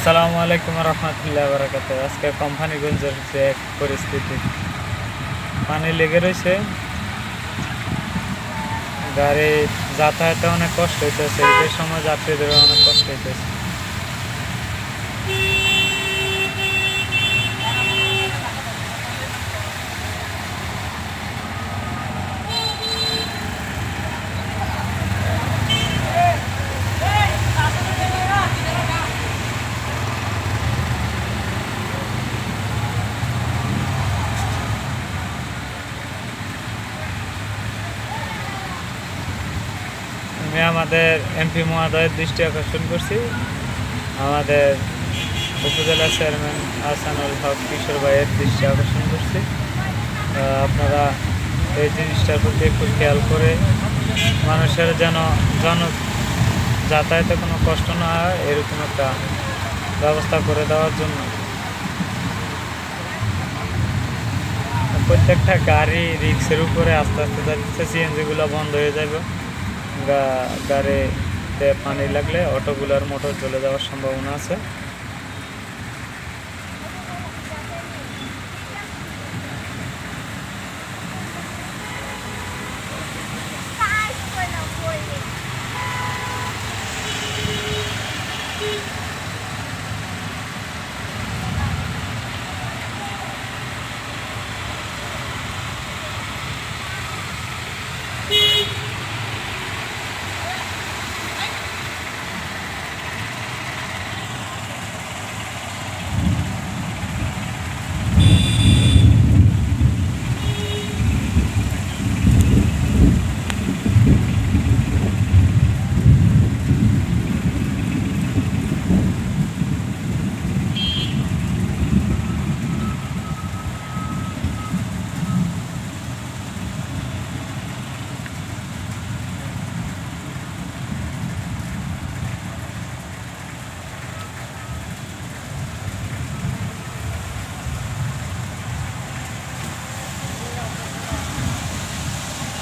আসসালামু আলাইকুম রহমতুল্লাহ বারাকাতুহু। আজকে কোম্পানিগঞ্জের যে এক পরিস্থিতি, পানি লেগে রয়েছে, গাড়ি যাতায়াতে অনেক কষ্ট হইতেছে, ঈদের সময় যাত্রীদের অনেক কষ্ট হইতেছে। আমি আমাদের এমপি মহোদয়ের দৃষ্টি আকর্ষণ করছি, আমাদের উপজেলা চেয়ারম্যান আহসানুল হক কিশোর ভাইয়ের দৃষ্টি আকর্ষণ করছি। আপনারা এই জিনিসটার প্রতি একটু খেয়াল করে মানুষের যেন যাতায়াতে কোনো কষ্ট না হয় এরকম একটা ব্যবস্থা করে দেওয়ার জন্য। প্রত্যেকটা গাড়ি রিক্সের উপরে আস্তে আস্তে যাচ্ছে, সিএনজিগুলো বন্ধ হয়ে যাবে, গাড়িতে পানি লাগলে অটোগুলোর মোটর চলে যাওয়ার সম্ভাবনা আছে।